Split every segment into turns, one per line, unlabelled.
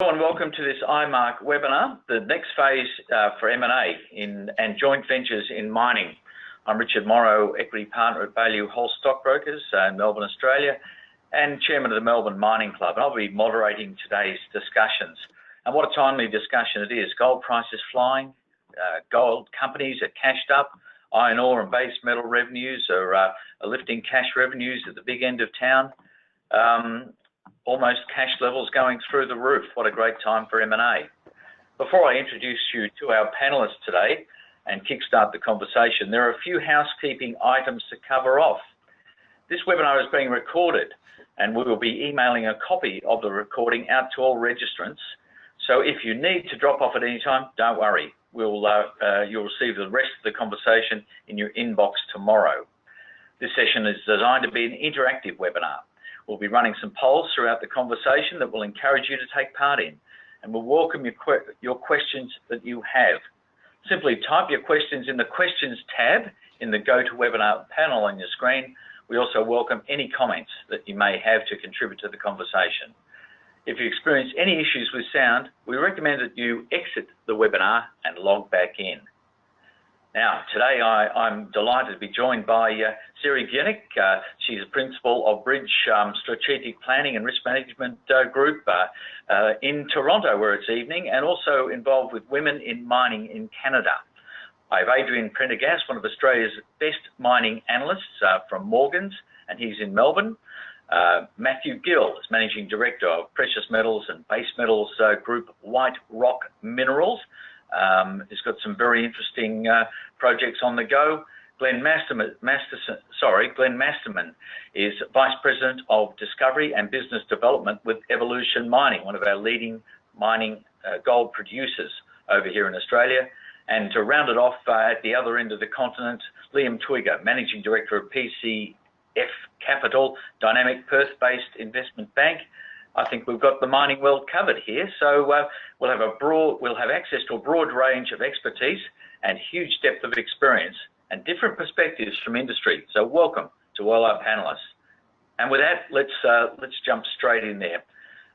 And welcome to this IMARC webinar, the next phase for M&A and joint ventures in mining. I'm Richard Morrow, Equity Partner at Value Whole Stockbrokers in Melbourne, Australia, and Chairman of the Melbourne Mining Club. And I'll be moderating today's discussions. And what a timely discussion it is. Gold prices flying, gold companies are cashed up, iron ore and base metal revenues are lifting cash revenues at the big end of town. Almost cash levels going through the roof. What a great time for M&A. Before I introduce you to our panelists today and kickstart the conversation, there are a few housekeeping items to cover off. This webinar is being recorded and we will be emailing a copy of the recording out to all registrants. So if you need to drop off at any time, don't worry. You'll receive the rest of the conversation in your inbox tomorrow. This session is designed to be an interactive webinar. We'll be running some polls throughout the conversation that will encourage you to take part in, and we'll welcome your questions that you have. Simply type your questions in the questions tab in the GoToWebinar panel on your screen. We also welcome any comments that you may have to contribute to the conversation. If you experience any issues with sound, we recommend that you exit the webinar and log back in. Now, today I'm delighted to be joined by Siri Gienick. She's a principal of Bridge Strategic Planning and Risk Management Group in Toronto, where it's evening, and also involved with Women in Mining in Canada. I have Adrian Prendergast, one of Australia's best mining analysts from Morgans, and he's in Melbourne. Matthew Gill is Managing Director of Precious Metals and Base Metals Group White Rock Minerals. He's got some very interesting projects on the go. Glenn Masterman is Vice President of Discovery and Business Development with Evolution Mining, one of our leading mining gold producers over here in Australia. And to round it off at the other end of the continent, Liam Twigger, Managing Director of PCF Capital, dynamic Perth-based investment bank. I think we've got the mining world covered here, so we'll have access to a broad range of expertise and huge depth of experience and different perspectives from industry. So welcome to all our panelists. And with that, let's jump straight in there,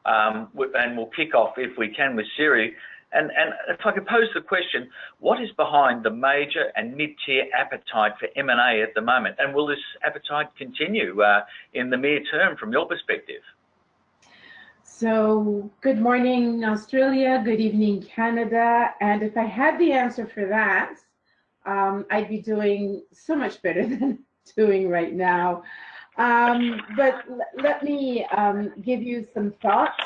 and we'll kick off if we can with Siri. And if I could pose the question, what is behind the major and mid-tier appetite for M&A at the moment, and will this appetite continue in the near term from your perspective?
So good morning, Australia, good evening, Canada. And if I had the answer for that, I'd be doing so much better than doing right now. But let me give you some thoughts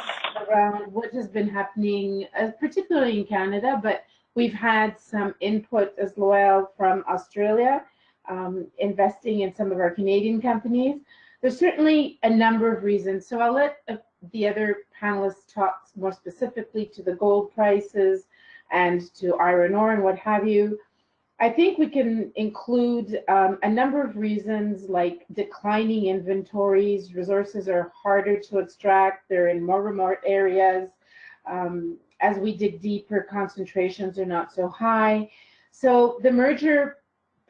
around what has been happening, particularly in Canada, but we've had some input as well from Australia, investing in some of our Canadian companies. There's certainly a number of reasons. So I'll let the other panelists talk more specifically to the gold prices and to iron ore and what have you. I think we can include a number of reasons like declining inventories. Resources are harder to extract. They're in more remote areas. As we dig deeper, concentrations are not so high. So the merger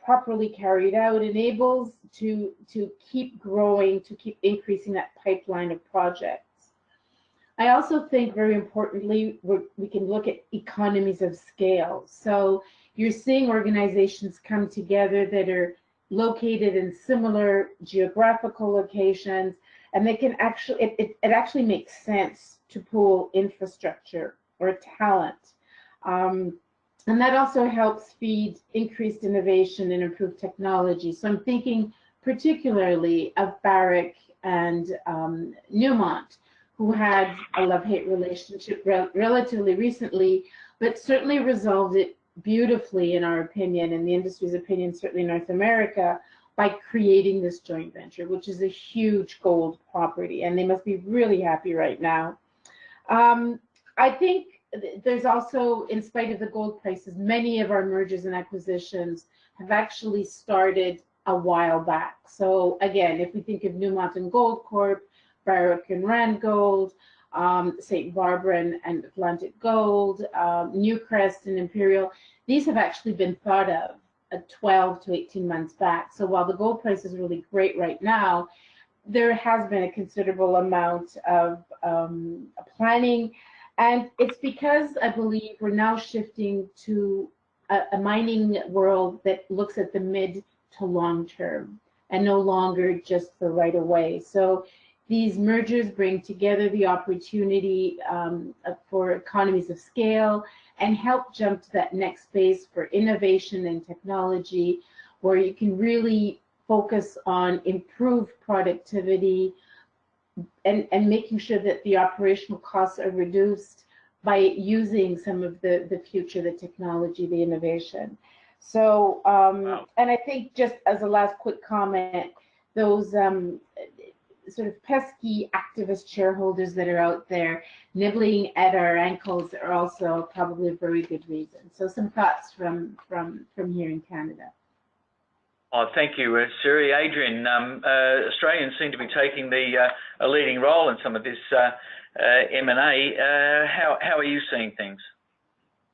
properly carried out enables to keep growing, to keep increasing that pipeline of projects. I also think very importantly, we can look at economies of scale. So you're seeing organizations come together that are located in similar geographical locations, and they can actually, it actually makes sense to pool infrastructure or talent. And that also helps feed increased innovation and improved technology. So I'm thinking particularly of Barrick and Newmont, who had a love-hate relationship relatively recently, but certainly resolved it beautifully, in our opinion, in the industry's opinion, certainly in North America, by creating this joint venture, which is a huge gold property, and they must be really happy right now. I think there's also, in spite of the gold prices, many of our mergers and acquisitions have actually started a while back. So again, if we think of Newmont and Goldcorp, Barrick and Randgold, St. Barbara and Atlantic Gold, Newcrest and Imperial, these have actually been thought of 12 to 18 months back. So while the gold price is really great right now, there has been a considerable amount of planning And it's because I believe we're now shifting to a mining world that looks at the mid to long term and no longer just the right of way. So these mergers bring together the opportunity for economies of scale and help jump to that next phase for innovation and technology, where you can really focus on improved productivity and making sure that the operational costs are reduced by using some of the future, the technology, the innovation. So, and I think just as a last quick comment, those sort of pesky activist shareholders that are out there nibbling at our ankles are also probably a very good reason. So some thoughts from here in Canada.
Oh, thank you, Siri. Adrian, Australians seem to be taking a leading role in some of this M&A. How are you seeing things?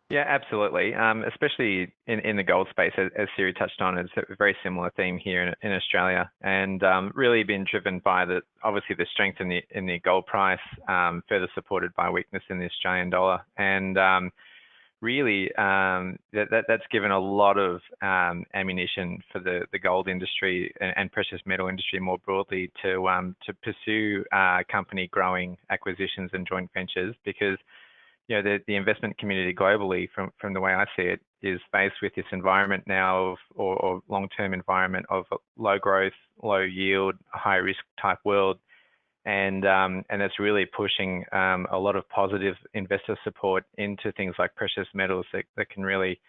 Yeah, absolutely. Especially in the gold space, as Siri touched on, it's a very similar theme here in Australia, and really been driven by obviously the strength in the gold price, further supported by weakness in the Australian dollar, and really that's given a lot of ammunition for the gold industry and precious metal industry more broadly to pursue company growing acquisitions and joint ventures, because the investment community globally, from the way I see it, is faced with this environment now or long-term environment of low growth, low yield, high risk type world, and it's really pushing a lot of positive investor support into things like precious metals that can really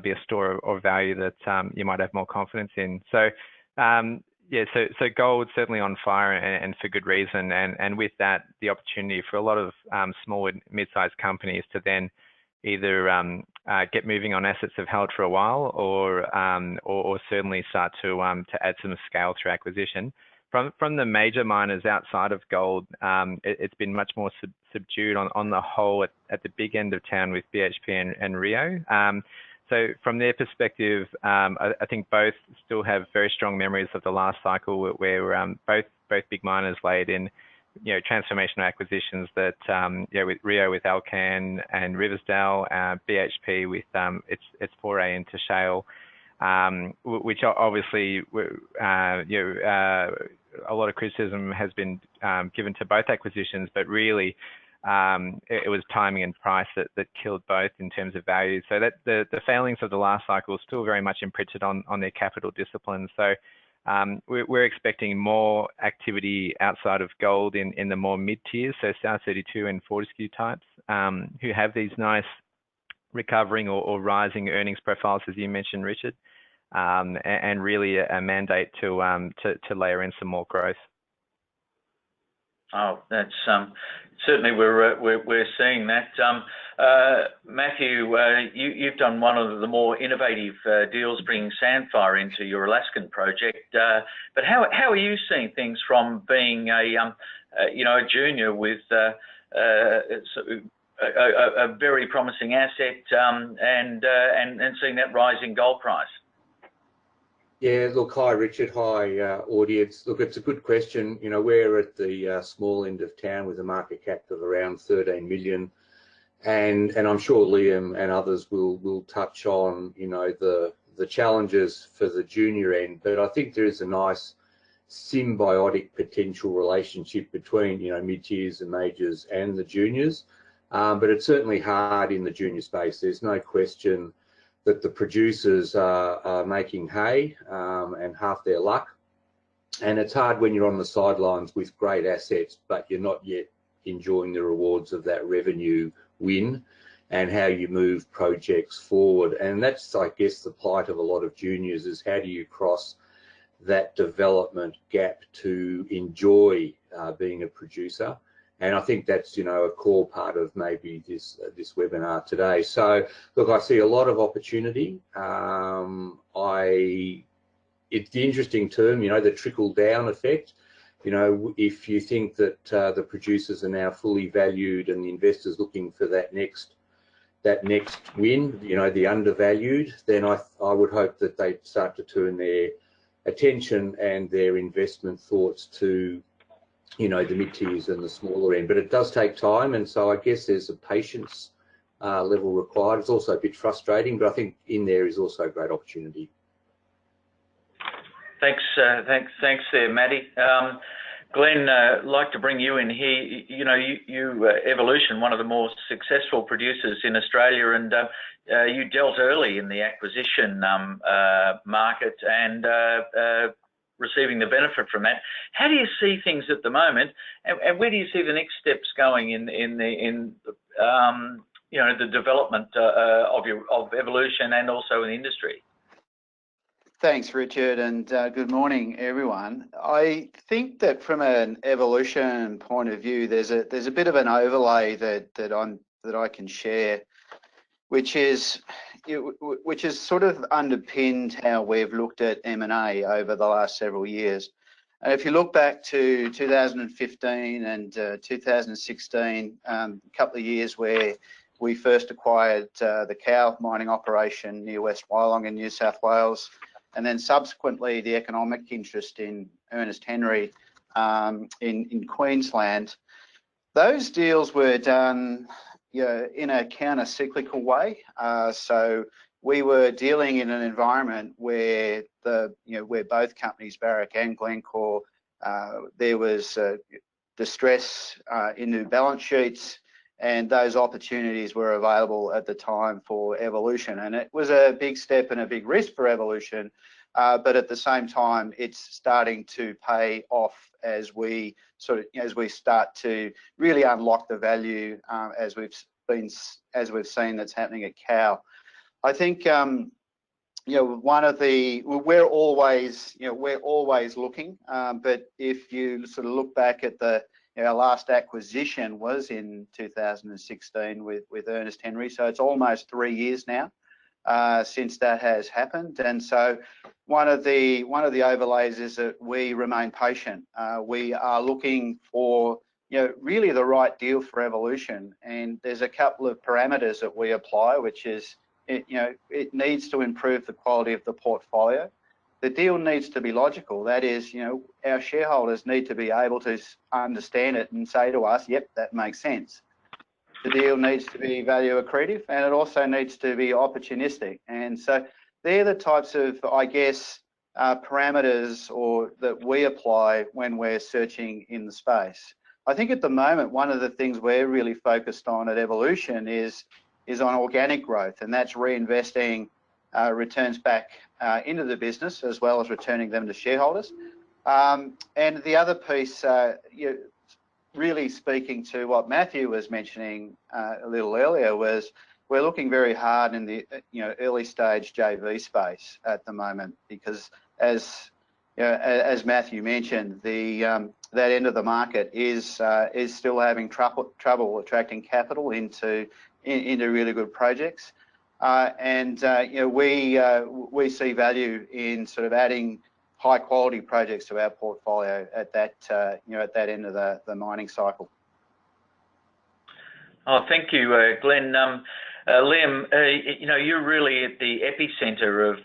be a store of value that you might have more confidence in. So yeah, so gold certainly on fire, and for good reason, and with that, the opportunity for a lot of small and mid-sized companies to then either get moving on assets they've held for a while, or certainly start to add some scale through acquisition. From the major miners outside of gold, it's been much more subdued on the whole at the big end of town with BHP and Rio. So from their perspective, I think both still have very strong memories of the last cycle where both big miners laid in, transformational acquisitions that, with Rio with Alcan and Riversdale, BHP with its foray into shale, which obviously, a lot of criticism has been given to both acquisitions, but really it was timing and price that killed both in terms of value. So that the failings of the last cycle are still very much imprinted on their capital discipline. So we're expecting more activity outside of gold in the more mid-tiers, so South32 and Fortescue types, who have these nice recovering or rising earnings profiles, as you mentioned, Richard, and really a mandate to layer in some more growth.
Oh, that's certainly we're seeing that. Matthew, you've done one of the more innovative deals, bringing Sandfire into your Alaskan project. But how are you seeing things from being a junior with a very promising asset and seeing that rising gold price?
Yeah, look, hi Richard, hi audience. Look, it's a good question. We're at the small end of town with a market cap of around 13 million, and I'm sure Liam and others will touch on the challenges for the junior end. But I think there is a nice symbiotic potential relationship between mid-tiers and majors and the juniors. But it's certainly hard in the junior space. There's no question that the producers are making hay and half their luck. And it's hard when you're on the sidelines with great assets, but you're not yet enjoying the rewards of that revenue win and how you move projects forward. And that's, I guess, the plight of a lot of juniors, is how do you cross that development gap to enjoy being a producer? And I think that's, a core part of maybe this webinar today. So, look, I see a lot of opportunity. It's the interesting term, the trickle-down effect. If you think that the producers are now fully valued and the investors looking for that next win, the undervalued, then I would hope that they start to turn their attention and their investment thoughts to you know, the mid-tiers and the smaller end. But it does take time, and so I guess there's a patience level required. It's also a bit frustrating, but I think in there is also a great opportunity.
Thanks there, Matty. Glenn, I'd like to bring you in here. You know, you Evolution, one of the more successful producers in Australia, and you dealt early in the acquisition market and receiving the benefit from that. How do you see things at the moment, and where do you see the next steps going in you know, the development of Evolution and also in the industry?
Thanks, Richard, and good morning, everyone. I think that from an Evolution point of view, there's a bit of an overlay that I can share, which is sort of underpinned how we've looked at M&A over the last several years. And if you look back to 2015 and 2016, a couple of years where we first acquired the Cow mining operation near West Wyalong in New South Wales, and then subsequently the economic interest in Ernest Henry in Queensland. Those deals were done, you know, in a counter-cyclical way. So we were dealing in an environment where where both companies, Barrick and Glencore, there was distress in new balance sheets, and those opportunities were available at the time for Evolution. And it was a big step and a big risk for Evolution, but at the same time, it's starting to pay off as we start to really unlock the value as we've seen that's happening at Cow. I think you know, we're always looking, but if you sort of look back at our last acquisition was in 2016 with Ernest Henry, so it's almost 3 years now since that has happened. And so one of the overlays is that we remain patient. We are looking for, you know, really the right deal for Evolution, and there's a couple of parameters that we apply, which is it needs to improve the quality of the portfolio. The deal needs to be logical. That is, you know, our shareholders need to be able to understand it and say to us, yep, that makes sense. The deal needs to be value accretive, and it also needs to be opportunistic. And so they're the types of, I guess, parameters that we apply when we're searching in the space. I think at the moment, one of the things we're really focused on at Evolution is on organic growth, and that's reinvesting returns back into the business as well as returning them to shareholders. And the other piece, really speaking to what Matthew was mentioning a little earlier, was we're looking very hard in the early stage JV space at the moment, because as Matthew mentioned, that end of the market is still having trouble attracting capital into really good projects. We see value in sort of adding high quality projects to our portfolio at that end of the mining cycle.
Oh, thank you, Glenn. Liam, you're really at the epicenter of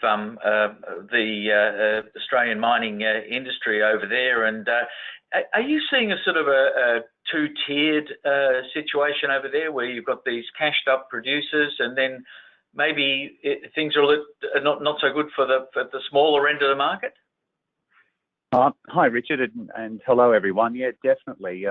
the Australian mining industry over there, and are you seeing a sort of a two-tiered situation over there, where you've got these cashed up producers, and then maybe things are not so good for the smaller end of the market?
Hi, Richard, and hello, everyone. Yeah, definitely.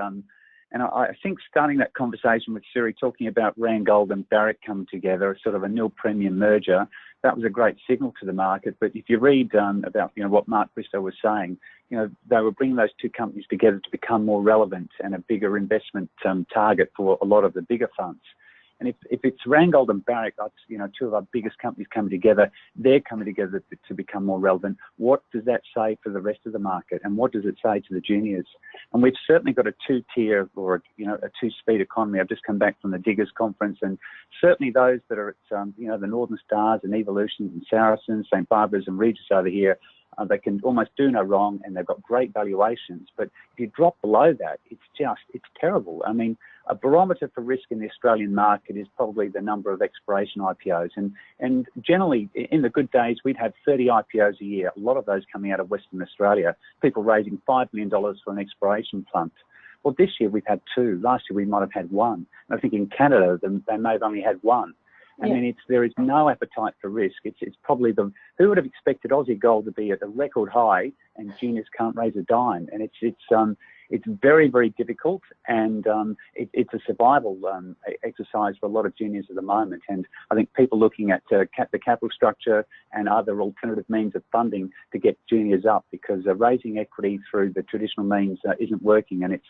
And I think starting that conversation with Siri, talking about Randgold and Barrick coming together, sort of a nil premium merger, that was a great signal to the market. But if you read about what Mark Bristow was saying, they were bringing those two companies together to become more relevant and a bigger investment target for a lot of the bigger funds. And if it's Randgold and Barrick, that's, two of our biggest companies coming together, they're coming together to become more relevant. What does that say for the rest of the market? And what does it say to the juniors? And we've certainly got a two-tier or, a two-speed economy. I've just come back from the Diggers Conference, and certainly those that are at, the Northern Stars and Evolution and Saracens, St. Barbara's and Regis over here, they can almost do no wrong, and they've got great valuations. But if you drop below that, it's terrible. I mean, a barometer for risk in the Australian market is probably the number of exploration IPOs. And generally, in the good days, we'd have 30 IPOs a year, a lot of those coming out of Western Australia, people raising $5 million for an exploration fund. Well, this year we've had 2. Last year we might have had 1. And I think in Canada, they may have only had 1. I mean, there is no appetite for risk. It's probably who would have expected Aussie gold to be at a record high and juniors can't raise a dime? And it's very, very difficult, and it's a survival exercise for a lot of juniors at the moment. And I think people looking at the capital structure and other alternative means of funding to get juniors up, because raising equity through the traditional means isn't working. And it's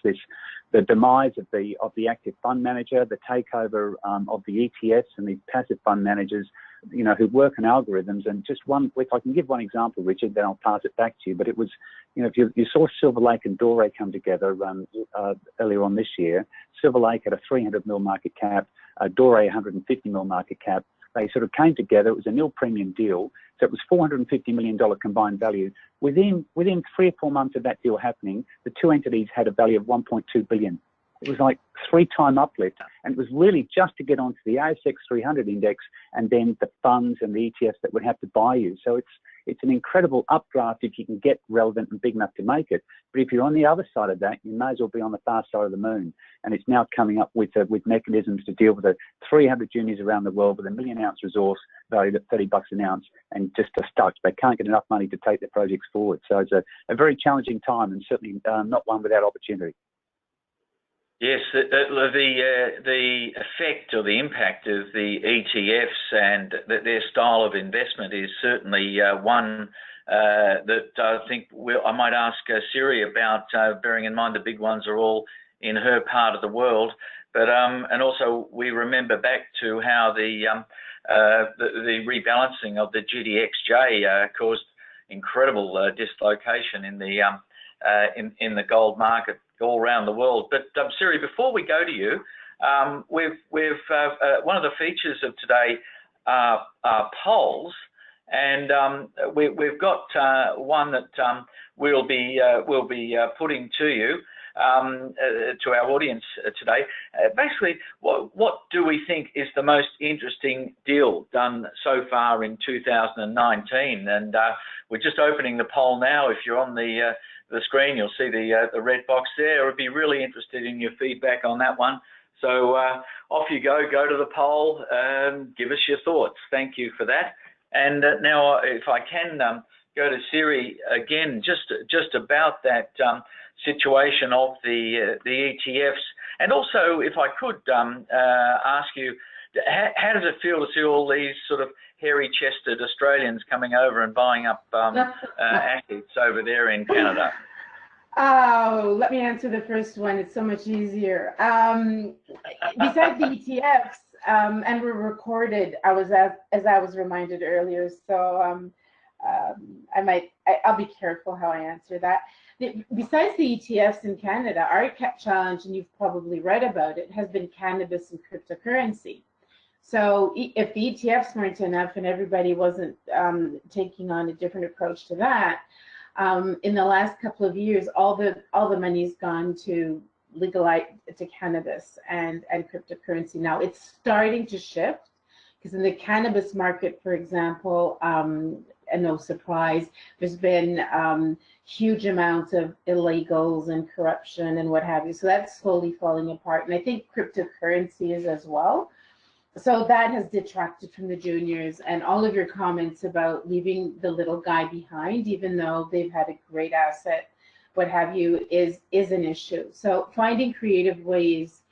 the demise of the active fund manager, the takeover of the ETFs and the passive fund managers, you know, who work on algorithms. And just one, if I can give one example, Richard, then I'll pass it back to you. But it was, you know, if you saw Silver Lake and Dore come together earlier on this year. Silver Lake had a 300 mil market cap, Dore 150 mil market cap. They sort of came together. It was a nil premium deal. So it was $450 million combined value. Within 3 or 4 months of that deal happening, the 2 entities had a value of $1.2 billion. It was like 3-time uplift, and it was really just to get onto the ASX 300 index and then the funds and the ETFs that would have to buy you. So it's an incredible updraft if you can get relevant and big enough to make it. But if you're on the other side of that, you may as well be on the far side of the moon. And it's now coming up with mechanisms to deal with the 300 juniors around the world with a 1 million ounce resource valued at $30 an ounce, and just are stuck. They can't get enough money to take their projects forward. So it's a very challenging time, and certainly not one without opportunity.
Yes, the effect or the impact of the ETFs and their style of investment is certainly one that I think I might ask Siri about, bearing in mind the big ones are all in her part of the world. But and also we remember back to how the rebalancing of the GDXJ caused incredible dislocation in the gold market all around the world. But Siri, before we go to you, we've one of the features of today are polls, and we've got one that we'll be putting to you, to our audience today. Basically, what do we think is the most interesting deal done so far in 2019? And we're just opening the poll now. If you're on the screen, you'll see the red box there. I'd be really interested in your feedback on that one. So off you go to the poll, give us your thoughts. Thank you for that. And now, if I can go to Siri again, just about that situation of the ETFs, and also if I could ask you, how does it feel to see all these sort of hairy-chested Australians coming over and buying up assets over there in Canada?
Oh, let me answer the first one. It's so much easier. Besides the ETFs, and we're recorded, as I was reminded earlier, so I'll be careful how I answer that. Besides the ETFs in Canada, our challenge, and you've probably read about it, has been cannabis and cryptocurrency. So if the ETFs weren't enough and everybody wasn't taking on a different approach to that, in the last couple of years, all the money's gone to legalize to cannabis and cryptocurrency. Now it's starting to shift, because in the cannabis market, for example, and no surprise, there's been huge amounts of illegals and corruption and what have you. So that's slowly falling apart. And I think cryptocurrency is as well. So that has detracted from the juniors, and all of your comments about leaving the little guy behind, even though they've had a great asset, what have you, is an issue. So finding creative ways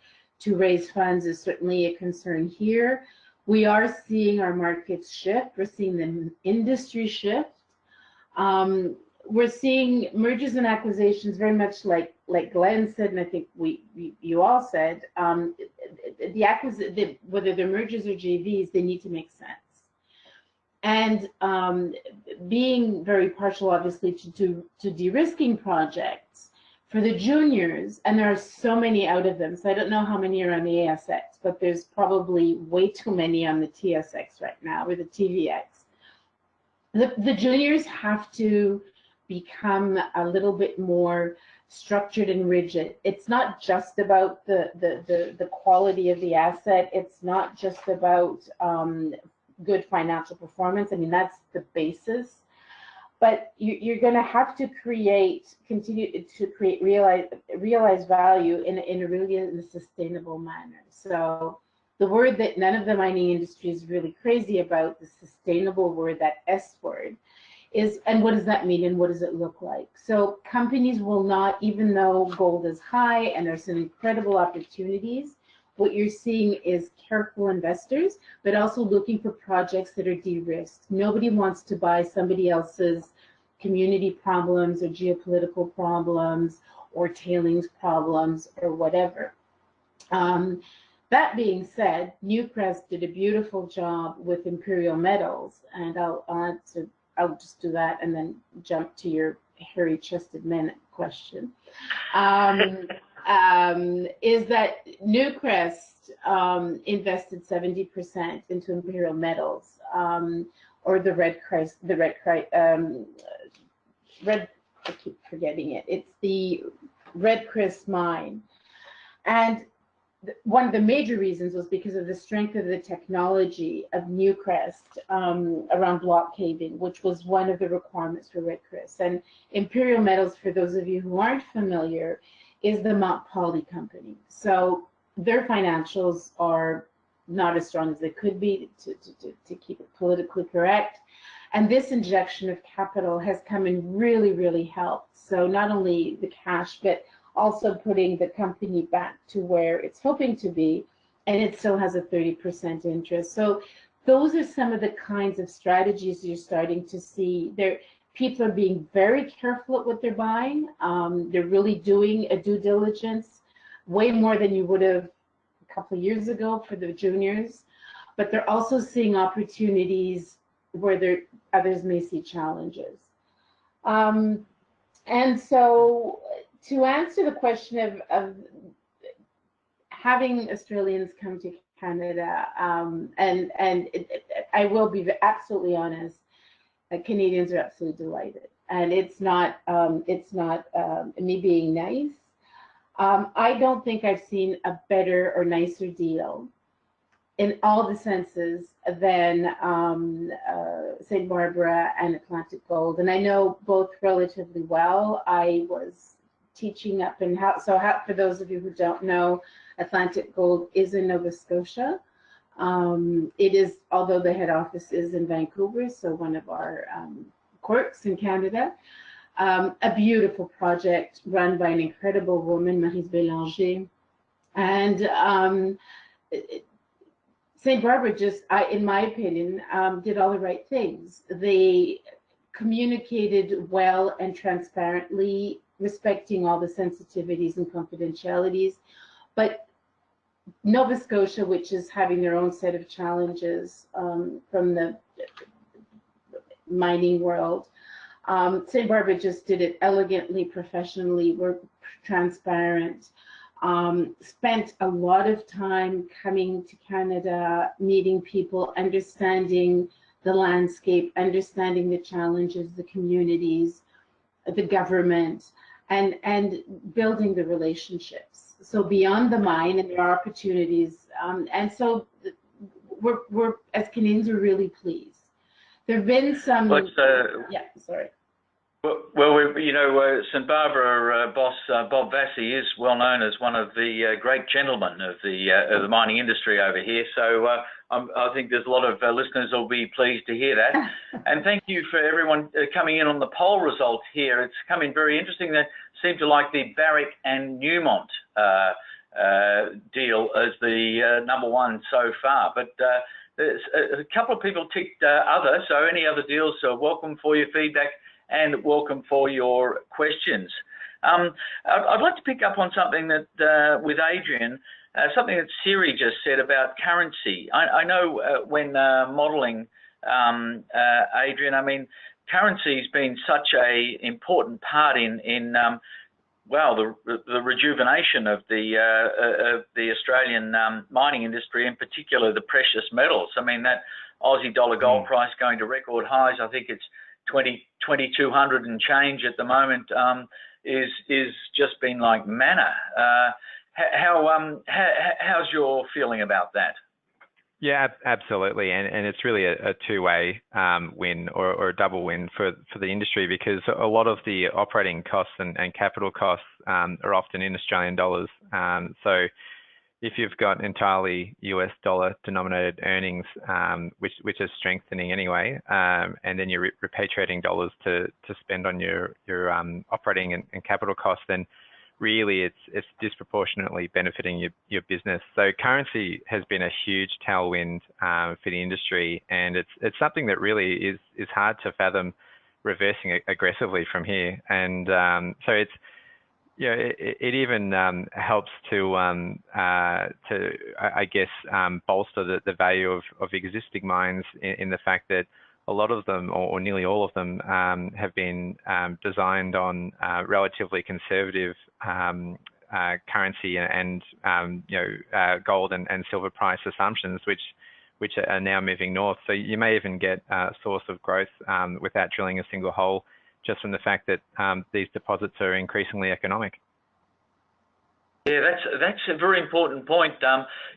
to raise funds is certainly a concern here. We are seeing our markets shift. We're seeing the industry shift. We're seing mergers and acquisitions very much like Glenn said, and I think you all said, whether they're mergers or JVs, they need to make sense. And being very partial, obviously, to de-risking projects for the juniors, and there are so many out of them, so I don't know how many are on the ASX, but there's probably way too many on the TSX right now, or the TVX. The juniors have to become a little bit more structured and rigid. It's not just about the quality of the asset. It's not just about good financial performance. I mean, that's the basis. But you're going to have to continue to create realize value in a really sustainable manner. So the word that none of the mining industry is really crazy about, the sustainable word, that S word, is, and what does that mean and what does it look like? So companies will not, even though gold is high and there's some incredible opportunities, what you're seeing is careful investors, but also looking for projects that are de-risked. Nobody wants to buy somebody else's community problems or geopolitical problems or tailings problems or whatever. That being said, Newcrest did a beautiful job with Imperial Metals, and I'll just do that and then jump to your hairy-chested men question. Is that Newcrest invested 70% into Imperial Metals, or the I keep forgetting it. It's the Red Chris mine, and one of the major reasons was because of the strength of the technology of Newcrest around block caving, which was one of the requirements for Red Chris. And Imperial Metals, for those of you who aren't familiar, is the Mount Poly company. So their financials are not as strong as they could be, to keep it politically correct. And this injection of capital has come and really, really helped. So not only the cash, but also putting the company back to where it's hoping to be, and it still has a 30% interest. So those are some of the kinds of strategies you're starting to see. People are being very careful at what they're buying. They're really doing a due diligence, way more than you would have a couple of years ago for the juniors. But they're also seeing opportunities where others may see challenges. And so to answer the question of having Australians come to Canada, I will be absolutely honest, Canadians are absolutely delighted, and it's not me being nice. I don't think I've seen a better or nicer deal in all the senses than St. Barbara and Atlantic Gold, and I know both relatively well. I was teaching up in for those of you who don't know, Atlantic Gold is in Nova Scotia. It is, although the head office is in Vancouver, so one of our quirks in Canada. A beautiful project run by an incredible woman, Maryse Bélanger. And St. Barbara just, in my opinion, did all the right things. They communicated well and transparently, respecting all the sensitivities and confidentialities. But Nova Scotia, which is having their own set of challenges from the mining world, St. Barbara just did it elegantly, professionally, were transparent, spent a lot of time coming to Canada, meeting people, understanding the landscape, understanding the challenges, the communities, the government, and building the relationships. So beyond the mine, and there are opportunities, and so we're as Canadians, are really pleased. There have been some. Yeah, sorry.
Well, St. Barbara boss Bob Bessie is well known as one of the great gentlemen of the mining industry over here. So I think there's a lot of listeners will be pleased to hear that. And thank you for everyone coming in on the poll results here. It's come in very interesting. They seem to like the Barrick and Newmont deal as the number one so far. But there's a couple of people ticked other. So any other deals, welcome for your feedback and welcome for your questions. I'd like to pick up on something that with Adrian, something that Siri just said about currency. I know when modelling, Adrian, I mean, currency's been such a important part in the rejuvenation of the Australian mining industry, in particular the precious metals. I mean, that Aussie dollar gold price going to record highs. I think it's 2,200 and change at the moment. is just been like manna. How's your feeling about that?
Yeah, absolutely, and it's really a two-way win or a double win for the industry, because a lot of the operating costs and capital costs are often in Australian dollars. So if you've got entirely US dollar denominated earnings, which is strengthening anyway, and then you're repatriating dollars to spend on your operating and capital costs, then really it's disproportionately benefiting your business. So currency has been a huge tailwind for the industry, and it's something that really is hard to fathom reversing aggressively from here. And so it's, you know, it even helps to I guess bolster the value of existing mines in the fact that a lot of them, or nearly all of them, have been designed on relatively conservative currency and gold and silver price assumptions, which are now moving north. So you may even get a source of growth without drilling a single hole, just from the fact that these deposits are increasingly economic.
Yeah, that's a very important point.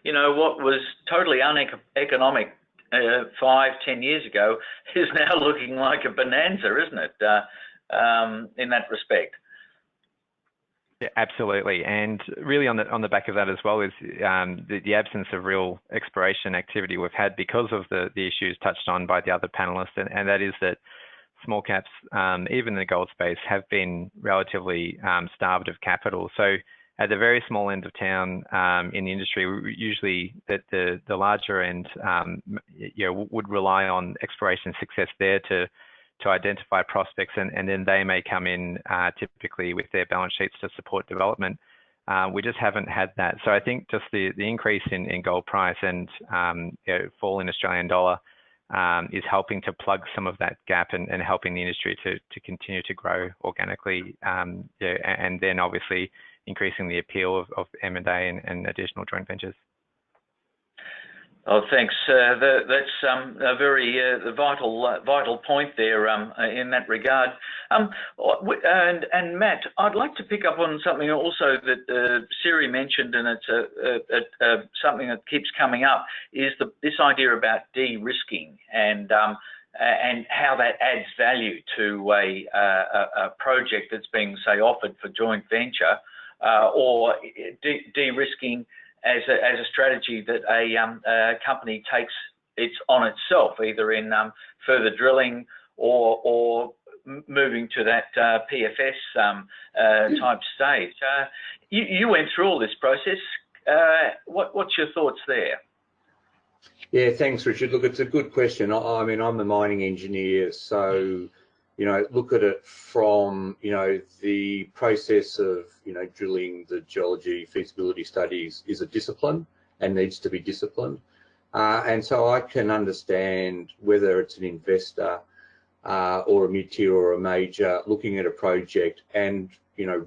You know, what was totally uneconomic 5-10 years ago is now looking like a bonanza, isn't it? In that respect.
Yeah, absolutely, and really on the back of that as well is the absence of real exploration activity we've had because of the issues touched on by the other panelists, and that is that small caps, even in the gold space, have been relatively starved of capital. So at the very small end of town in the industry, usually the larger end would rely on exploration success there to identify prospects, and then they may come in typically with their balance sheets to support development. We just haven't had that. So I think just the increase in gold price and fall in Australian dollar is helping to plug some of that gap and helping the industry to continue to grow organically, and then obviously increasing the appeal of M&A and additional joint ventures.
Oh, thanks. That's a very vital point there in that regard. And Matt, I'd like to pick up on something also that Siri mentioned, and it's something that keeps coming up, is this idea about de-risking and how that adds value to a project that's being, say, offered for joint venture, or de-risking as a strategy that a company takes on itself, either in further drilling or moving to that PFS type stage. You went through all this process. What's your thoughts there?
Yeah, thanks, Richard. Look, it's a good question. I mean, I'm a mining engineer, so look at it from, the process of, drilling the geology feasibility studies is a discipline and needs to be disciplined. And so I can understand whether it's an investor or a mid-tier or a major looking at a project and,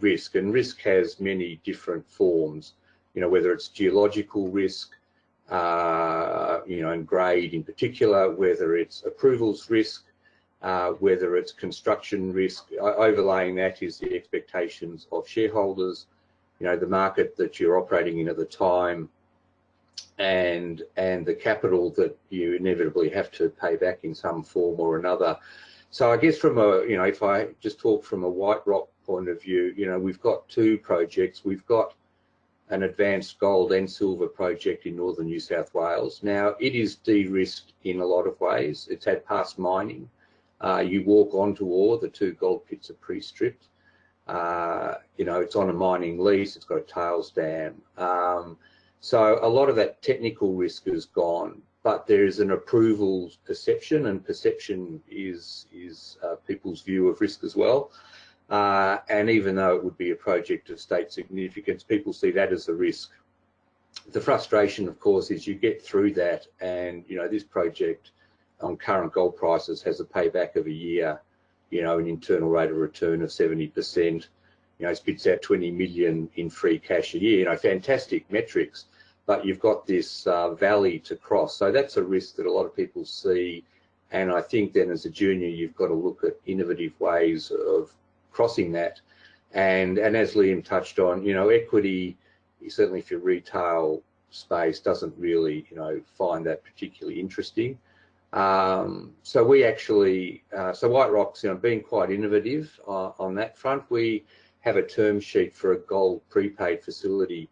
risk. And risk has many different forms, whether it's geological risk, and grade in particular, whether it's approvals risk, whether it's construction risk. Overlaying that is the expectations of shareholders, the market that you're operating in at the time, and the capital that you inevitably have to pay back in some form or another. So I guess from if I just talk from a White Rock point of view, we've got two projects. We've got an advanced gold and silver project in northern New South Wales. Now, it is de-risked in a lot of ways. It's had past mining. You walk onto ore, the two gold pits are pre-stripped. It's on a mining lease, it's got a tails dam. So a lot of that technical risk is gone, but there is an approvals perception, and perception is people's view of risk as well. And even though it would be a project of state significance, people see that as a risk. The frustration, of course, is you get through that, and this project on current gold prices has a payback of a year, an internal rate of return of 70%, spits out 20 million in free cash a year, fantastic metrics, but you've got this valley to cross. So that's a risk that a lot of people see. And I think then as a junior, you've got to look at innovative ways of crossing that. And as Liam touched on, you know, equity, certainly if your retail space doesn't really, you know, find that particularly interesting. So we actually, so White Rock's, you know, being quite innovative on that front. We have a term sheet for a gold prepaid facility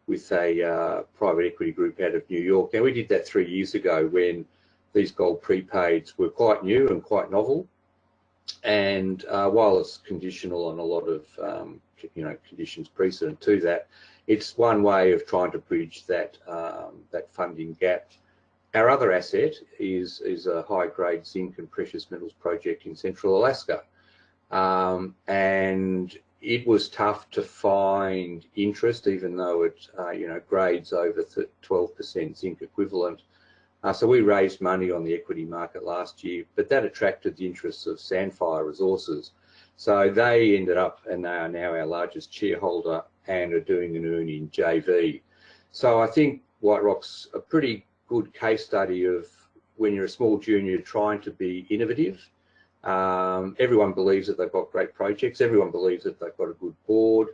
with a private equity group out of New York. Now, we did that 3 years ago when these gold prepaids were quite new and quite novel. And while it's conditional on a lot of, you know, conditions precedent to that, it's one way of trying to bridge that that funding gap. Our other asset is a high-grade zinc and precious metals project in Central Alaska, and it was tough to find interest, even though it you know, grades over 12% zinc equivalent. So we raised money on the equity market last year, but that attracted the interests of Sandfire Resources. So they ended up, and they are now our largest shareholder, and are doing an earning JV. So I think White Rock's a pretty good case study of when you're a small junior trying to be innovative. Everyone believes that they've got great projects. Everyone believes that they've got a good board.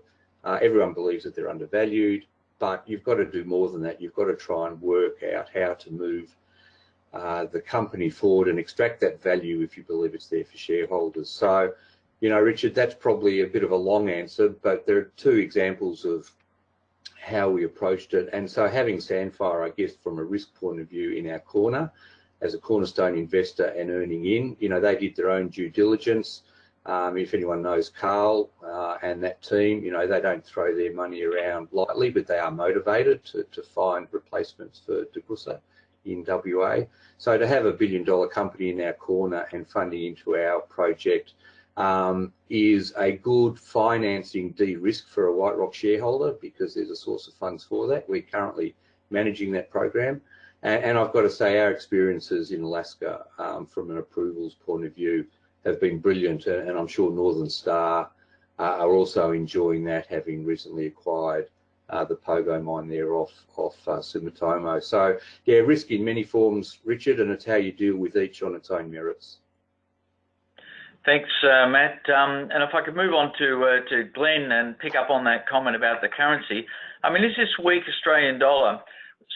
Everyone believes that they're undervalued, but you've got to do more than that. You've got to try and work out how to move the company forward and extract that value if you believe it's there for shareholders. So, you know, Richard, that's probably a bit of a long answer, but there are two examples of how we approached it. And so having Sandfire, I guess, from a risk point of view in our corner as a cornerstone investor and earning in, you know, they did their own due diligence. If anyone knows Carl and that team, you know, they don't throw their money around lightly, but they are motivated to find replacements for Degussa in WA. So to have $1 billion company in our corner and funding into our project is a good financing de-risk for a White Rock shareholder, because there's a source of funds for that. We're currently managing that program. And I've got to say, our experiences in Alaska from an approvals point of view have been brilliant. And I'm sure Northern Star are also enjoying that, having recently acquired the Pogo mine there off Sumitomo. So yeah, risk in many forms, Richard, and it's how you deal with each on its own merits.
Thanks, Matt. And if I could move on to Glenn and pick up on that comment about the currency. I mean, is this weak Australian dollar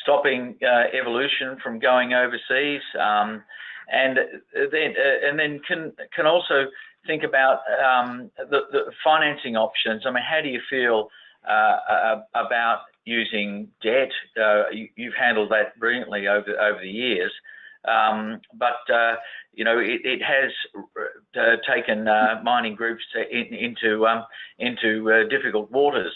stopping Evolution from going overseas? And then can also think about the financing options. I mean, how do you feel about using debt? You've handled that brilliantly over the years. But you know, it has taken mining groups into difficult waters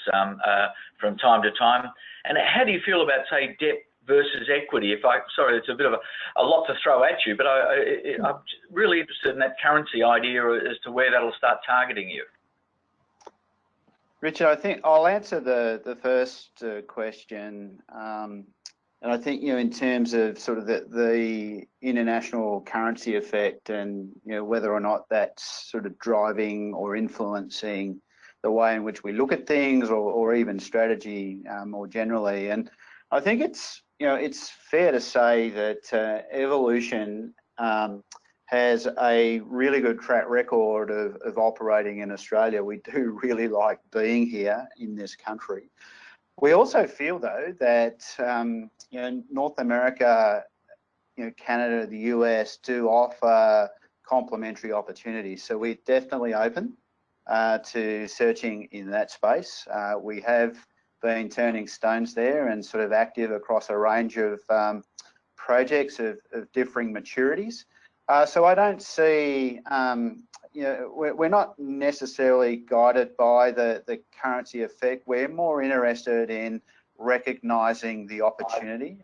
from time to time. And how do you feel about, say, debt versus equity? Sorry, it's a bit of a lot to throw at you, but I'm really interested in that currency idea as to where that'll start targeting you.
Richard, I think I'll answer the first question. And I think, you know, in terms of sort of the international currency effect and, you know, whether or not that's sort of driving or influencing the way in which we look at things, or even strategy more generally. And I think it's, you know, it's fair to say that Evolution has a really good track record of operating in Australia. We do really like being here in this country. We also feel, though, that you know, North America, you know, Canada, the US do offer complementary opportunities. So we're definitely open to searching in that space. We have been turning stones there and sort of active across a range of projects of differing maturities. So I don't see, you know, we're not necessarily guided by the currency effect. We're more interested in recognising the opportunity.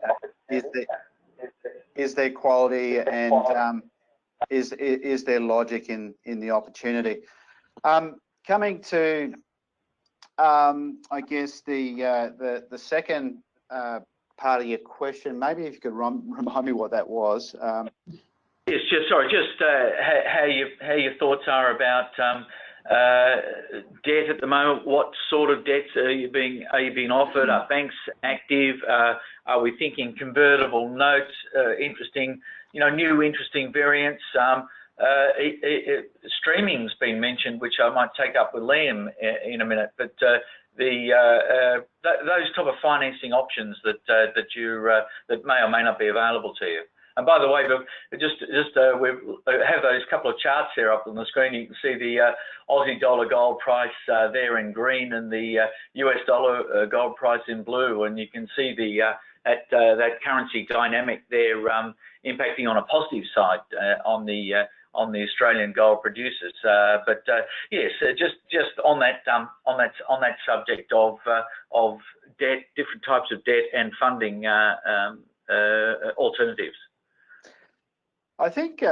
Is there quality, and is there logic in the opportunity? Coming to, I guess the second part of your question, maybe if you could remind me what that was.
Yes, just how your thoughts are about debt at the moment. What sort of debts are you being offered? Are banks active? Are we thinking convertible notes? Interesting, you know, new interesting variants. streaming's been mentioned, which I might take up with Liam in a minute, but those type of financing options that that may or may not be available to you. And by the way, we have those couple of charts there up on the screen. You can see the Aussie dollar gold price there in green, and the US dollar gold price in blue, and you can see that currency dynamic there impacting on a positive side on the Australian gold producers. Yes, just on that subject of debt, different types of debt and funding alternatives.
I think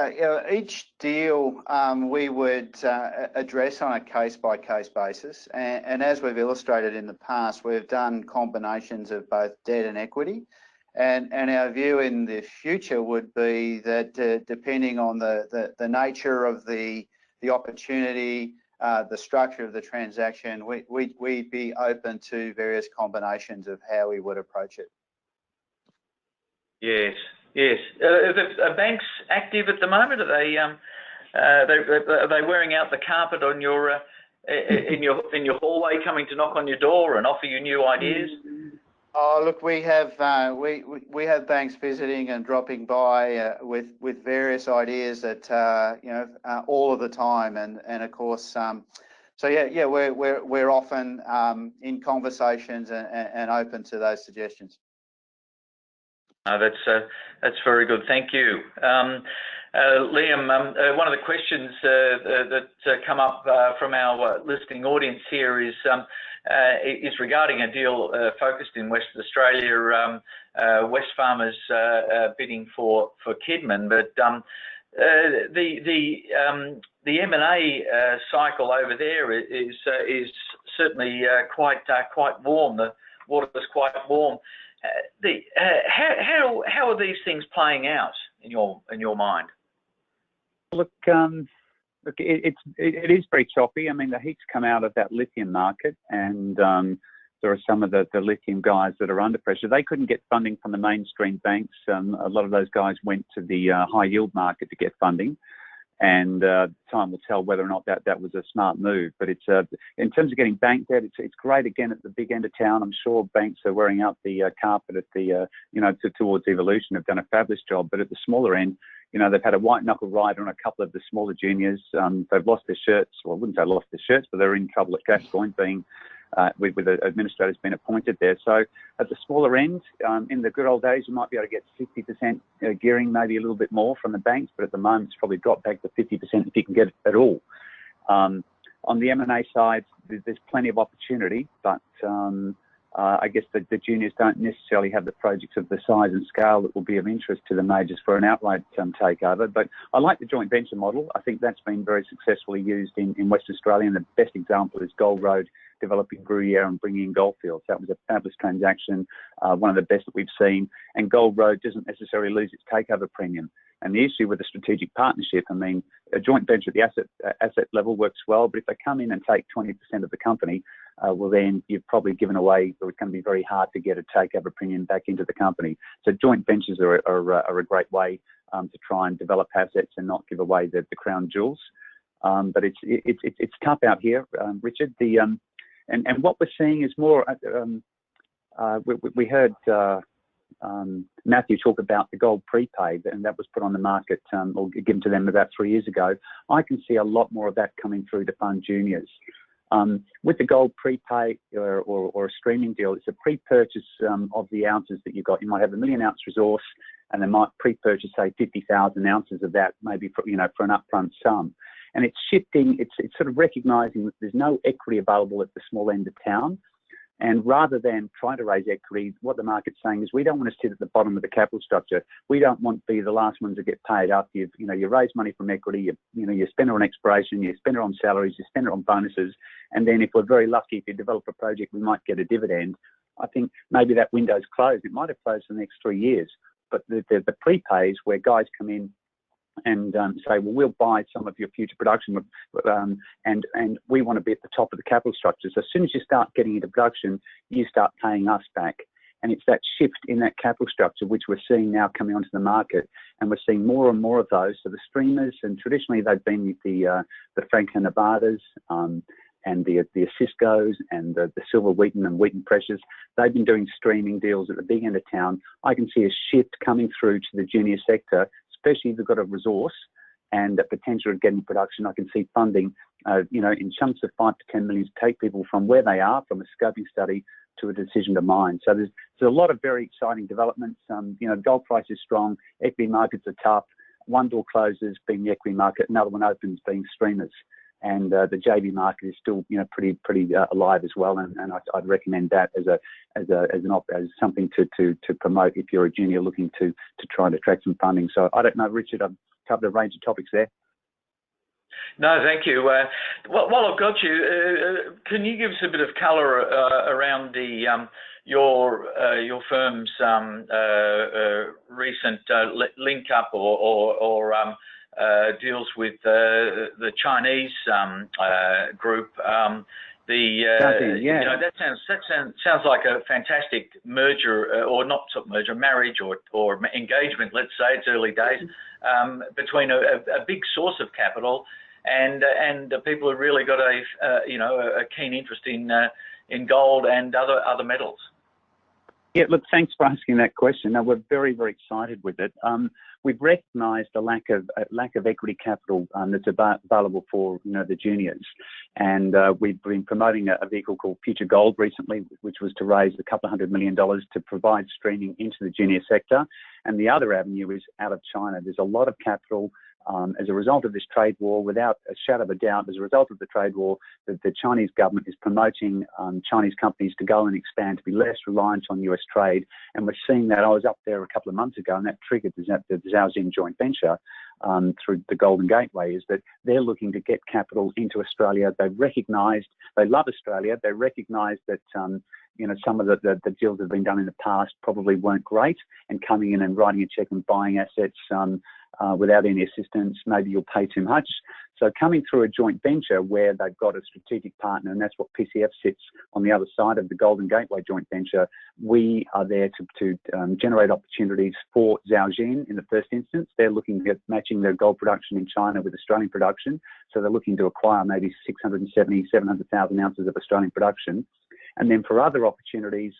each deal we would address on a case-by-case basis, and as we've illustrated in the past, we've done combinations of both debt and equity, and our view in the future would be that depending on the nature of the opportunity, the structure of the transaction, we'd be open to various combinations of how we would approach it.
Yes. Yes. Are banks active at the moment? Are they wearing out the carpet on your in your hallway, coming to knock on your door and offer you new ideas?
Oh, look, we have banks visiting and dropping by with various ideas that all of the time, and of course, so yeah, we're often in conversations and open to those suggestions.
That's very good. Thank you. Liam, one of the questions that come up from our listening audience here is regarding a deal focused in Western Australia, Wesfarmers bidding for Kidman, but the M&A cycle over there is certainly quite warm. The water is quite warm. How are these things playing out in your mind?
Look, it is very choppy. I mean, the heat's come out of that lithium market, and there are some of the lithium guys that are under pressure. They couldn't get funding from the mainstream banks. A lot of those guys went to the high yield market to get funding, and time will tell whether or not that was a smart move. But it's in terms of getting bank debt, it's great again at the big end of town. I'm sure banks are wearing out the carpet at the towards Evolution. Have done a fabulous job, but at the smaller end, they've had a white knuckle ride on a couple of the smaller juniors. They've lost their shirts. Well, I wouldn't say lost their shirts, but they're in trouble at Gascoigne, being with the administrators being appointed there. So at the smaller end, in the good old days, you might be able to get 50% gearing, maybe a little bit more from the banks, but at the moment it's probably dropped back to 50% if you can get it at all. On the M&A side, there's plenty of opportunity, but I guess the juniors don't necessarily have the projects of the size and scale that will be of interest to the majors for an outright takeover. But I like the joint venture model. I think that's been very successfully used in Western Australia, and the best example is Gold Road developing Gruyere and bringing in Goldfields. That was a fabulous transaction, one of the best that we've seen. And Gold Road doesn't necessarily lose its takeover premium. And the issue with a strategic partnership, I mean, a joint venture at the asset level works well, but if they come in and take 20% of the company, well, then you've probably given away, or it's going to be very hard to get a takeover premium back into the company. So joint ventures are a great way to try and develop assets and not give away the crown jewels. But it's tough out here, Richard. And what we're seeing is more. We heard Matthew talk about the gold prepay, and that was put on the market or given to them about 3 years ago. I can see a lot more of that coming through to fund juniors. With the gold prepay or a streaming deal, it's a pre-purchase of the ounces that you've got. You might have a 1 million ounce resource, and they might pre-purchase, say, 50,000 ounces of that, maybe for an upfront sum. And it's shifting. It's sort of recognising that there's no equity available at the small end of town. And rather than trying to raise equity, what the market's saying is we don't want to sit at the bottom of the capital structure. We don't want to be the last ones to get paid after you raise money from equity. You spend it on exploration, you spend it on salaries, you spend it on bonuses, and then if we're very lucky, if you develop a project, we might get a dividend. I think maybe that window's closed. It might have closed for the next 3 years, but the prepays where guys come in and say, well, we'll buy some of your future production, and we want to be at the top of the capital structure. So as soon as you start getting into production, you start paying us back. And it's that shift in that capital structure which we're seeing now coming onto the market, and we're seeing more and more of those. So the streamers, and traditionally they've been the Franco-Nevadas and the Ciscos and the Silver Wheaton and Wheaton Precious. They've been doing streaming deals at the big end of town. I can see a shift coming through to the junior sector, especially if they've got a resource and the potential of getting production. I can see funding, in chunks of 5 to 10 million to take people from where they are, from a scoping study to a decision to mine. So there's a lot of very exciting developments. Gold price is strong, equity markets are tough. One door closes being the equity market, another one opens being streamers. And the JV market is still, pretty alive as well. And I'd recommend that as something to promote if you're a junior looking to try and attract some funding. So I don't know, Richard, I've covered a range of topics there.
No, thank you. While I've got you, can you give us a bit of colour around your firm's recent link up or deals with the Chinese group? That sounds like a fantastic merger, or not merger, marriage or engagement. Let's say it's early days between a big source of capital and the people who really got a keen interest in gold and other metals.
Yeah, look, thanks for asking that question. No, we're very, very excited with it. We've recognised the lack of equity capital that's available for the juniors, and we've been promoting a vehicle called Future Gold recently, which was to raise $200 million to provide streaming into the junior sector. And the other avenue is out of China. There's a lot of capital. As a result of this trade war, without a shadow of a doubt, as a result of the trade war, the Chinese government is promoting Chinese companies to go and expand, to be less reliant on US trade. And we're seeing that. I was up there a couple of months ago, and that triggered the Zhaoxin joint venture through the Golden Gateway, is that they're looking to get capital into Australia. They love Australia. They recognise that some of the deals that have been done in the past probably weren't great, and coming in and writing a cheque and buying assets without any assistance, maybe you'll pay too much. So coming through a joint venture where they've got a strategic partner, and that's what PCF sits on the other side of the Golden Gateway joint venture, we are there to generate opportunities for Zhaoxin in the first instance. They're looking at matching their gold production in China with Australian production. So they're looking to acquire maybe 670, 700,000 ounces of Australian production. And then for other opportunities,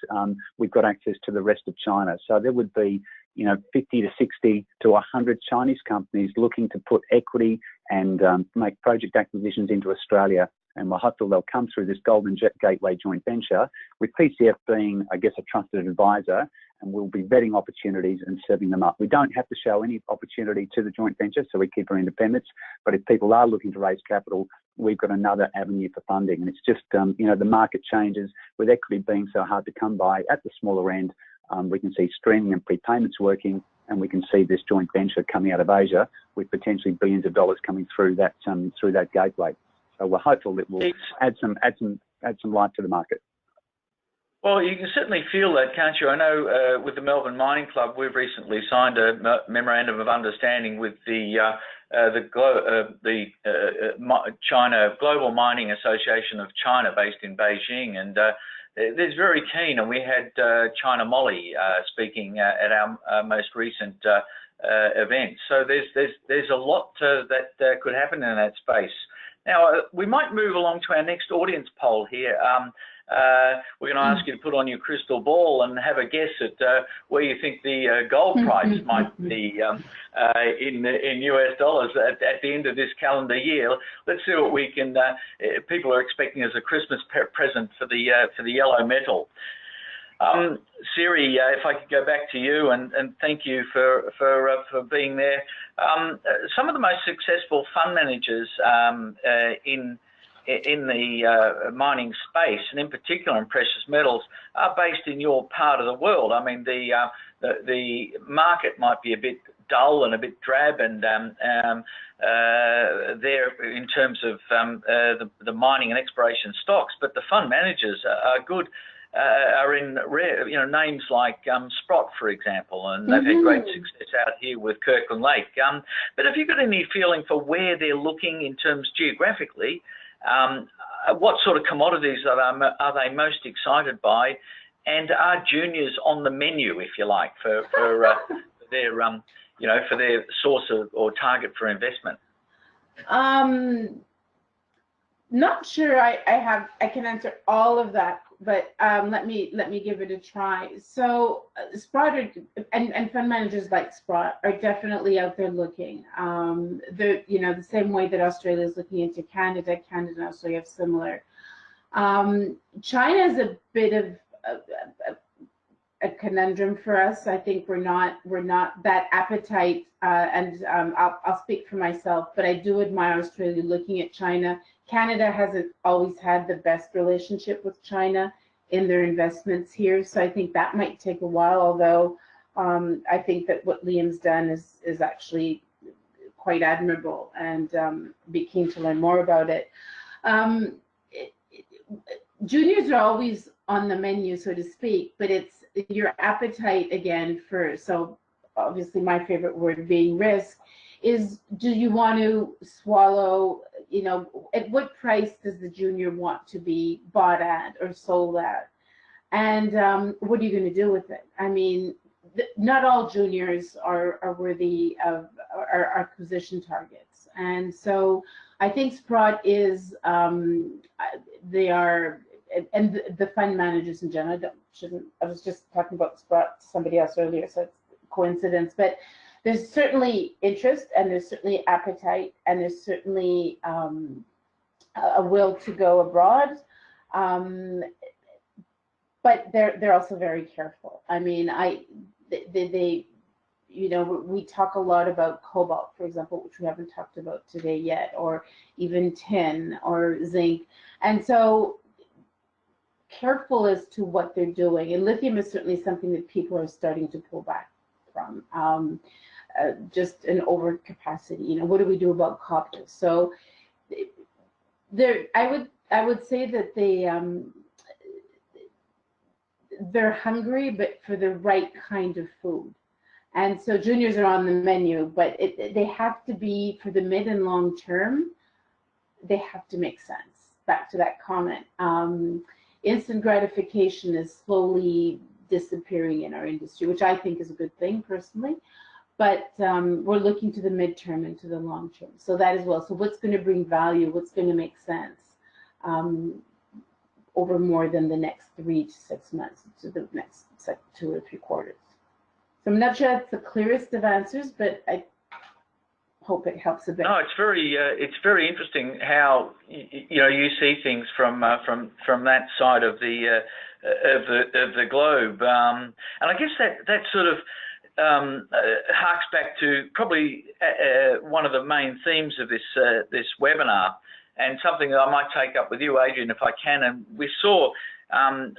we've got access to the rest of China. So there would be 50 to 60 to 100 Chinese companies looking to put equity and make project acquisitions into Australia. And we're hopeful they'll come through this Golden Gateway joint venture, with PCF being, I guess, a trusted advisor, and we'll be vetting opportunities and serving them up. We don't have to show any opportunity to the joint venture, so we keep our independence. But if people are looking to raise capital, we've got another avenue for funding. And it's just, the market changes with equity being so hard to come by at the smaller end. We can see streaming and prepayments working, and we can see this joint venture coming out of Asia with potentially billions of dollars coming through that gateway. So we're hopeful it will add some light to the market.
Well, you can certainly feel that, can't you? I know with the Melbourne Mining Club, we've recently signed a memorandum of understanding with the China Global Mining Association of China, based in Beijing, and they're very keen. And we had China Molly speaking at our most recent event. So there's a lot that could happen in that space. Now, we might move along to our next audience poll here. We're going to ask you to put on your crystal ball and have a guess at where you think the gold price might be in US dollars at the end of this calendar year. Let's see what we can. People are expecting as a Christmas present for the yellow metal. Siri, if I could go back to you, and thank you for being there. Some of the most successful fund managers in the mining space, and in particular in precious metals, are based in your part of the world. I mean, the market might be a bit dull and a bit drab, and there in terms of the mining and exploration stocks, but the fund managers are good. Are in rare, names like Sprott, for example, and they've had great success out here with Kirkland Lake. But have you got any feeling for where they're looking in terms geographically? What sort of commodities are they most excited by? and are juniors on the menu, if you like, for their for their source of, or target for investment?
Not sure I can answer all of that, but let me give it a try. So Sprott and fund managers like Sprott are definitely out there looking. The same way that Australia is looking into Canada. Canada and Australia have similar. China is a bit of a conundrum for us. I think we're not that appetite, and I'll speak for myself, but I do admire Australia looking at China. Canada hasn't always had the best relationship with China in their investments here, so I think that might take a while, although I think that what Liam's done is actually quite admirable, and be keen to learn more about it. Juniors are always on the menu, so to speak, but it's your appetite again for, so obviously my favorite word being risk, is do you want to swallow, at what price does the junior want to be bought at or sold at? And what are you going to do with it? I mean, not all juniors are worthy of our acquisition targets. And so I think Sprott is, they are, and the fund managers in general, I was just talking about Sprott to somebody else earlier, so it's coincidence, but there's certainly interest, and there's certainly appetite, and there's certainly a will to go abroad, but they're also very careful. I mean, we talk a lot about cobalt, for example, which we haven't talked about today yet, or even tin or zinc, and so careful as to what they're doing. And lithium is certainly something that people are starting to pull back from. Just an overcapacity. What do we do about copper? So I would say that they're hungry, but for the right kind of food. And so juniors are on the menu, but they have to be, for the mid and long term, they have to make sense. Back to that comment. Instant gratification is slowly disappearing in our industry, which I think is a good thing personally. But we're looking to the midterm and to the long term. So that as well. So what's going to bring value? What's going to make sense over more than the next 3 to 6 months, to the next 2 or 3 quarters? So I'm not sure that's the clearest of answers, but I hope it helps a bit.
No, it's very interesting how you see things from that side of the globe, and I guess that sort of harks back to probably one of the main themes of this webinar, and something that I might take up with you, Adrian, if I can. And we saw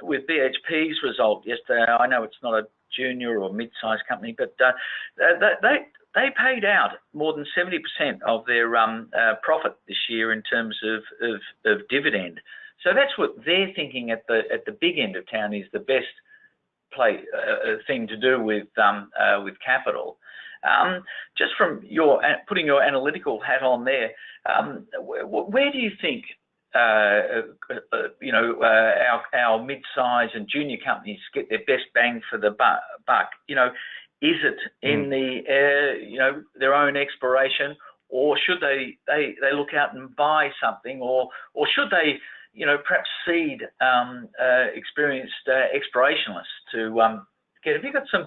with BHP's result yesterday. I know it's not a junior or mid-sized company, but they paid out more than 70% of their profit this year in terms of dividend. So that's what they're thinking at the big end of town is the best thing to do with capital. Just from putting your analytical hat on there, where do you think our mid-size and junior companies get their best bang for the buck? Is it in their own exploration, or should they look out and buy something, or should they perhaps seed experienced explorationalists to get? Have you got some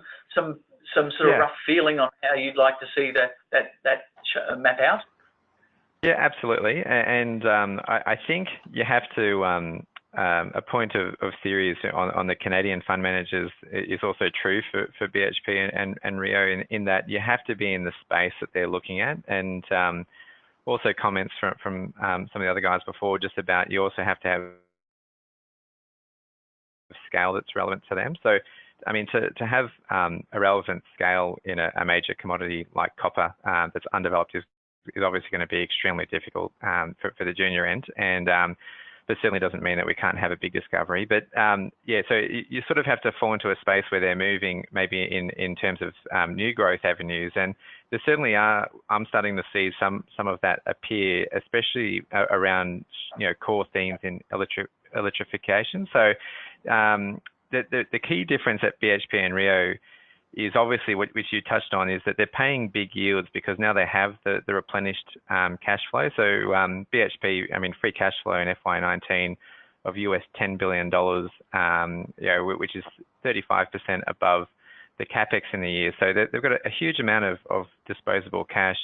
sort of rough feeling on how you'd like to see that map out?
Yeah, absolutely. And I think you have to, a point of theory on the Canadian fund managers is also true for BHP and Rio in that you have to be in the space that they're looking at. And also comments from some of the other guys before just about you also have to have scale that's relevant to them. So, I mean, to have a relevant scale in a major commodity like copper that's undeveloped is obviously going to be extremely difficult for the junior end, and that certainly doesn't mean that we can't have a big discovery. But yeah, so you sort of have to fall into a space where they're moving maybe in terms of new growth avenues, and there certainly are. I'm starting to see some of that appear, especially around core themes in electrification. So the key difference at BHP and Rio is obviously which you touched on, is that they're paying big yields because now they have the replenished cash flow. So BHP, I mean, free cash flow in FY19 of US $10 billion, which is 35% above the capex in the year. So they've got a huge amount of disposable cash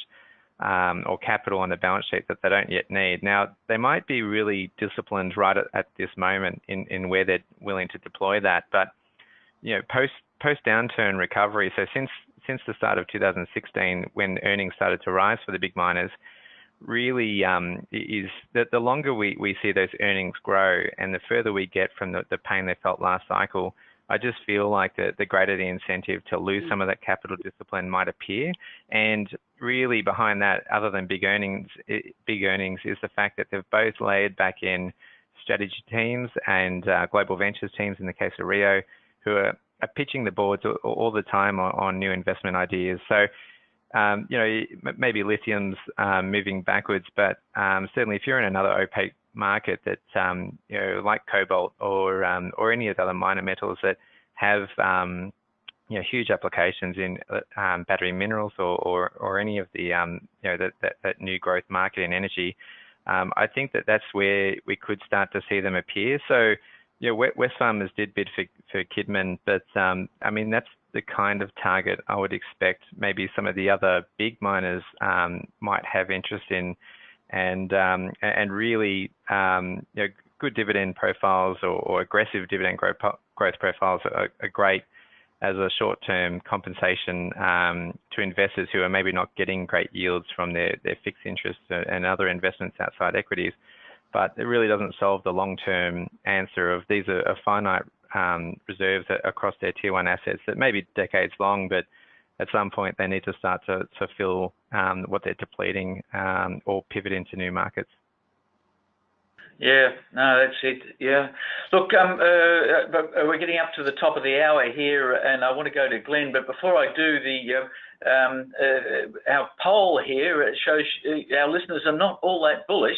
or capital on the balance sheet that they don't yet need. Now, they might be really disciplined right at this moment in where they're willing to deploy that, but post downturn recovery, so since the start of 2016, when earnings started to rise for the big miners, really is that the longer we see those earnings grow and the further we get from the pain they felt last cycle, I just feel like the greater the incentive to lose some of that capital discipline might appear. And really behind that, other than big earnings, is the fact that they've both layered back in strategy teams and global ventures teams in the case of Rio, who are pitching the boards all the time on new investment ideas. So, maybe lithium's moving backwards, but certainly if you're in another opaque market that, like cobalt or any of the other minor metals that have, huge applications in battery minerals or any of the, that new growth market in energy, I think that's where we could start to see them appear. So, Wesfarmers did bid for Kidman, but I mean, that's the kind of target I would expect maybe some of the other big miners might have interest in, and really, good dividend profiles or aggressive dividend growth profiles are great as a short-term compensation to investors who are maybe not getting great yields from their fixed interests and other investments outside equities. But it really doesn't solve the long-term answer of these are finite reserves across their tier one assets that may be decades long, but at some point they need to start to fill what they're depleting or pivot into new markets.
Yeah, no, that's it. Yeah. Look, we're getting up to the top of the hour here, and I want to go to Glenn. But before I do, our poll here shows our listeners are not all that bullish,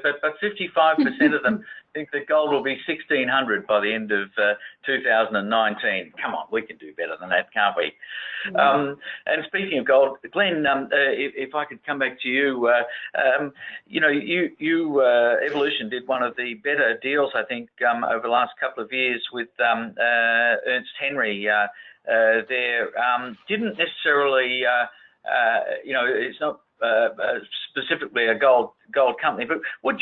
but 55% of them think that gold will be 1,600 by the end of 2019. Come on, we can do better than that, can't we? Mm-hmm. And speaking of gold, Glenn, if I could come back to you, Evolution did one of the better deals, I think, over the last couple of years with Ernst Henry. Didn't necessarily, it's not specifically a gold company, but would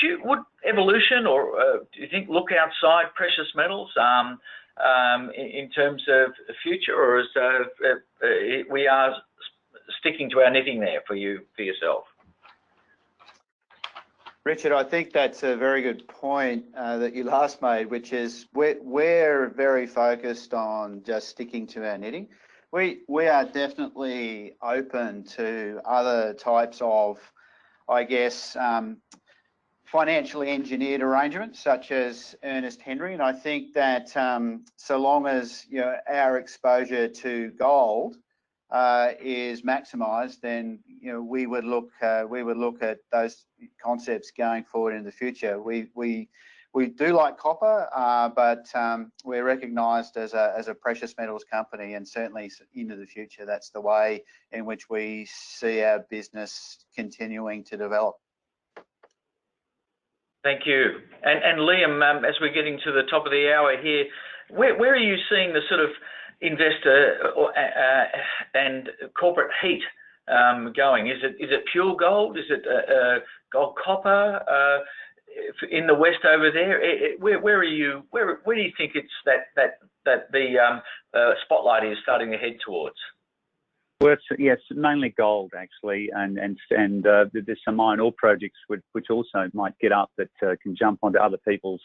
Evolution or do you think look outside precious metals in terms of future, or is we are sticking to our knitting there for yourself?
Richard, I think that's a very good point that you last made, which is we're very focused on just sticking to our knitting. We are definitely open to other types of, I guess, financially engineered arrangements such as Ernest Henry, and I think that so long as our exposure to gold is maximised, then we would look at those concepts going forward in the future. We do like copper, but we're recognised as a precious metals company, and certainly into the future, that's the way in which we see our business continuing to develop.
Thank you. And Liam, as we're getting to the top of the hour here, where are you seeing the sort of investor and corporate heat going? Is it pure gold? Is it gold copper in the west over there? Where are you? Where do you think it's that the spotlight is starting to head towards?
Well, it's mainly gold actually, and there's some iron ore projects which also might get up that can jump onto other people's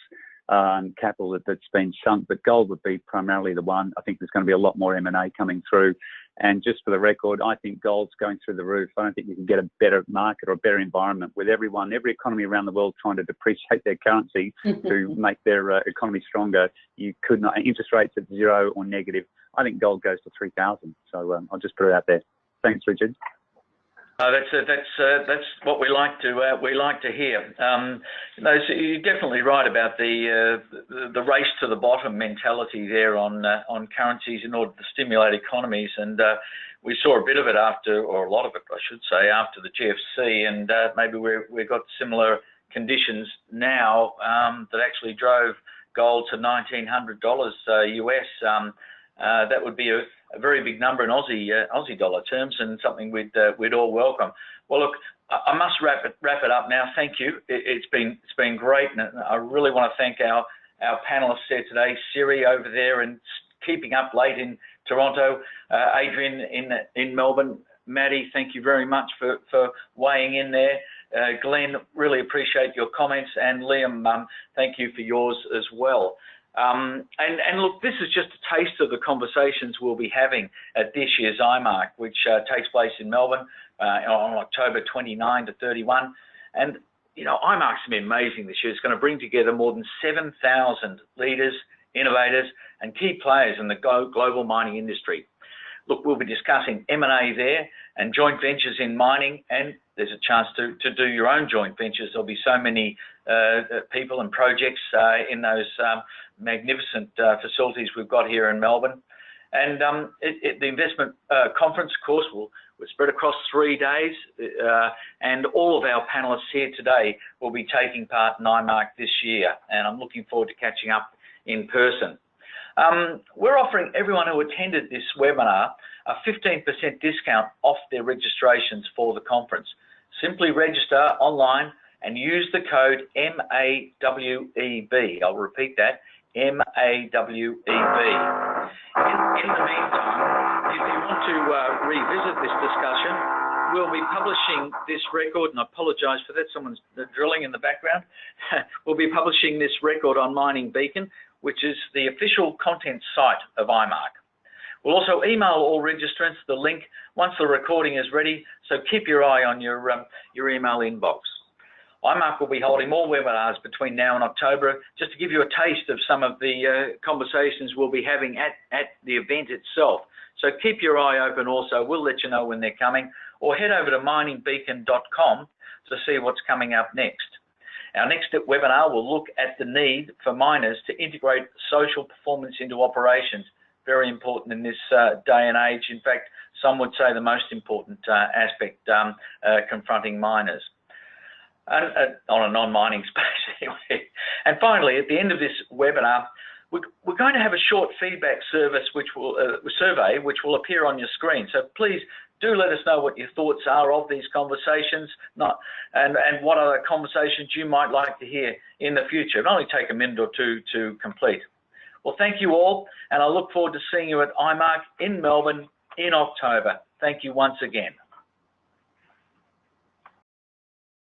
capital that's been sunk, but gold would be primarily the one. I think there's going to be a lot more M&A coming through, and just for the record, I think gold's going through the roof. I don't think you can get a better market or a better environment with every economy around the world trying to depreciate their currency to make their economy stronger. You could not, interest rates at 0 or negative. I think gold goes to 3,000. So I'll just put it out there. Thanks, Richard.
That's what we like to hear. You know, so you're definitely right about the race to the bottom mentality there on currencies in order to stimulate economies, and we saw a bit of it after, or a lot of it, I should say, after the GFC, and maybe we've got similar conditions now that actually drove gold to $1,900 US. That would be a very big number in Aussie dollar terms, and something we'd all welcome. Well, look, I must wrap it up now. Thank you. It's been great, and I really want to thank our panelists here today, Siri over there and keeping up late in Toronto, Adrian in Melbourne, Maddie, thank you very much for weighing in there. Glenn, really appreciate your comments, and Liam, thank you for yours as well. And look, this is just a taste of the conversations we'll be having at this year's IMARC, which takes place in Melbourne on October 29 to 31. And, you know, IMARC's been amazing this year. It's going to bring together more than 7,000 leaders, innovators, and key players in the global mining industry. Look, we'll be discussing M&A there and joint ventures in mining, and there's a chance to do your own joint ventures. There'll be so many people and projects in those magnificent facilities we've got here in Melbourne. And the investment conference, of course, will spread across 3 days, and all of our panelists here today will be taking part in IMARC this year, and I'm looking forward to catching up in person. We're offering everyone who attended this webinar a 15% discount off their registrations for the conference. Simply register online and use the code MAWEB. I'll repeat that, MAWEB. In the meantime, if you want to revisit this discussion, we'll be publishing this record, and I apologise for that, someone's drilling in the background. We'll be publishing this record on Mining Beacon, which is the official content site of IMARC. We'll also email all registrants the link once the recording is ready, so keep your eye on your email inbox. IMARC will be holding more webinars between now and October, just to give you a taste of some of the conversations we'll be having at the event itself. So keep your eye open also. We'll let you know when they're coming, or head over to miningbeacon.com to see what's coming up next. Our next webinar will look at the need for miners to integrate social performance into operations. Very important in this day and age. In fact, some would say the most important aspect confronting miners. And, on a non-mining space anyway. And finally, at the end of this webinar, we're going to have a short feedback survey which will appear on your screen. So please do let us know what your thoughts are of these conversations, and what other conversations you might like to hear in the future. It'll only take a minute or two to complete. Well, thank you all, and I look forward to seeing you at IMARC in Melbourne in October. Thank you once again.